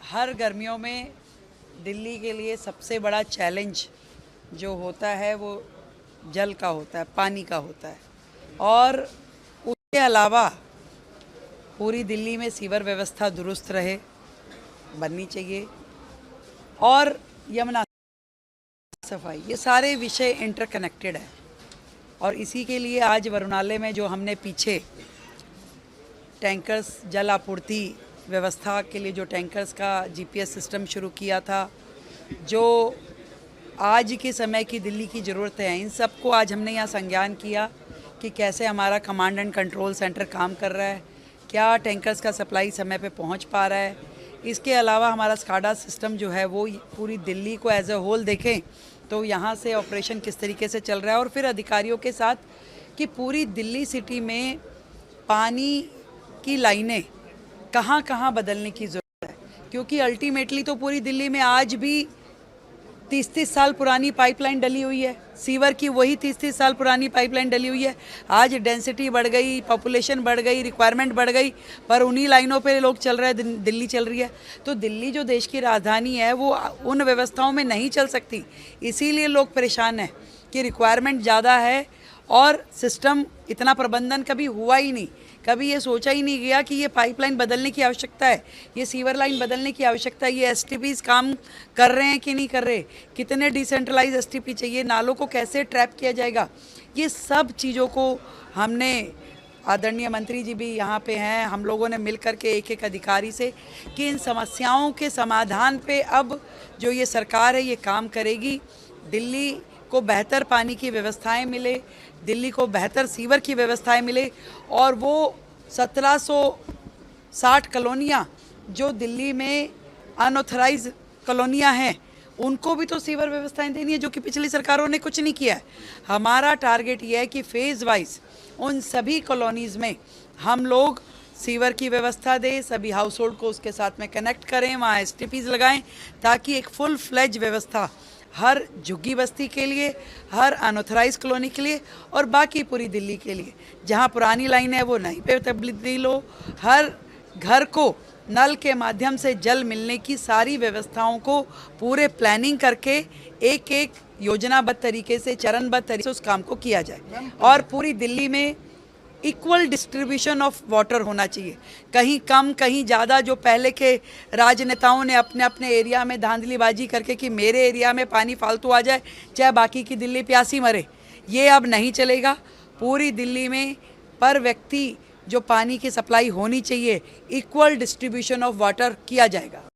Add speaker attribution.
Speaker 1: हर गर्मियों में दिल्ली के लिए सबसे बड़ा चैलेंज जो होता है वो जल का होता है, पानी का होता है। और उसके अलावा पूरी दिल्ली में सीवर व्यवस्था दुरुस्त रहे, बननी चाहिए, और यमुना सफाई, ये सारे विषय इंटरकनेक्टेड है। और इसी के लिए आज वरुणालय में जो हमने पीछे टैंकर्स जल आपूर्ति व्यवस्था के लिए जो टैंकर्स का जीपीएस सिस्टम शुरू किया था, जो आज के समय की दिल्ली की ज़रूरत है, इन सब को आज हमने यहाँ संज्ञान किया कि कैसे हमारा कमांड एंड कंट्रोल सेंटर काम कर रहा है, क्या टैंकर्स का सप्लाई समय पे पहुँच पा रहा है। इसके अलावा हमारा स्काडा सिस्टम जो है वो पूरी दिल्ली को एज ए होल देखें तो यहाँ से ऑपरेशन किस तरीके से चल रहा है, और फिर अधिकारियों के साथ कि पूरी दिल्ली सिटी में पानी की लाइनें कहाँ कहाँ बदलने की ज़रूरत है, क्योंकि अल्टीमेटली तो पूरी दिल्ली में आज भी 30-30 साल पुरानी पाइपलाइन डली हुई है, सीवर की वही 30-30 साल पुरानी पाइपलाइन डली हुई है। आज डेंसिटी बढ़ गई, पॉपुलेशन बढ़ गई, रिक्वायरमेंट बढ़ गई, पर उन्हीं लाइनों पे लोग चल रहे हैं, दिल्ली चल रही है। तो दिल्ली जो देश की राजधानी है वो उन व्यवस्थाओं में नहीं चल सकती, इसीलिए लोग परेशान हैं कि रिक्वायरमेंट ज़्यादा है और सिस्टम इतना प्रबंधन कभी हुआ ही नहीं, कभी ये सोचा ही नहीं गया कि ये पाइपलाइन बदलने की आवश्यकता है, ये सीवर लाइन बदलने की आवश्यकता है, ये एसटीपीज काम कर रहे हैं कि नहीं कर रहे, कितने डिसेंट्रलाइज एसटीपी चाहिए, नालों को कैसे ट्रैप किया जाएगा। ये सब चीज़ों को हमने, आदरणीय मंत्री जी भी यहाँ पे हैं, हम लोगों ने मिल कर के एक एक अधिकारी से कि इन समस्याओं के समाधान पे अब जो ये सरकार है ये काम करेगी। दिल्ली को बेहतर पानी की व्यवस्थाएं मिले, दिल्ली को बेहतर सीवर की व्यवस्थाएं मिले, और वो 1760 कॉलोनियाँ जो दिल्ली में अनऑथराइज कॉलोनियाँ हैं उनको भी तो सीवर व्यवस्थाएं देनी है, जो कि पिछली सरकारों ने कुछ नहीं किया है। हमारा टारगेट ये है कि फेज़ वाइज उन सभी कॉलोनीज़ में हम लोग सीवर की व्यवस्था दें, सभी हाउस होल्ड को उसके साथ में कनेक्ट करें, वहाँ एसटीपीज लगाएं, ताकि एक फुल फ्लेज व्यवस्था हर झुग्गी बस्ती के लिए, हर अनऑथराइज कॉलोनी के लिए और बाकी पूरी दिल्ली के लिए, जहाँ पुरानी लाइन है वो नई पे तब्दील हो, हर घर को नल के माध्यम से जल मिलने की सारी व्यवस्थाओं को पूरे प्लानिंग करके एक एक योजनाबद्ध तरीके से, चरणबद्ध तरीके से उस काम को किया जाए। और पूरी दिल्ली में इक्वल डिस्ट्रीब्यूशन ऑफ वाटर होना चाहिए, कहीं कम कहीं ज़्यादा। जो पहले के राजनेताओं ने अपने अपने एरिया में धांधलीबाजी करके कि मेरे एरिया में पानी फालतू आ जाए चाहे बाकी की दिल्ली प्यासी मरे, ये अब नहीं चलेगा। पूरी दिल्ली में पर व्यक्ति जो पानी की सप्लाई होनी चाहिए, इक्वल डिस्ट्रीब्यूशन ऑफ वाटर किया जाएगा।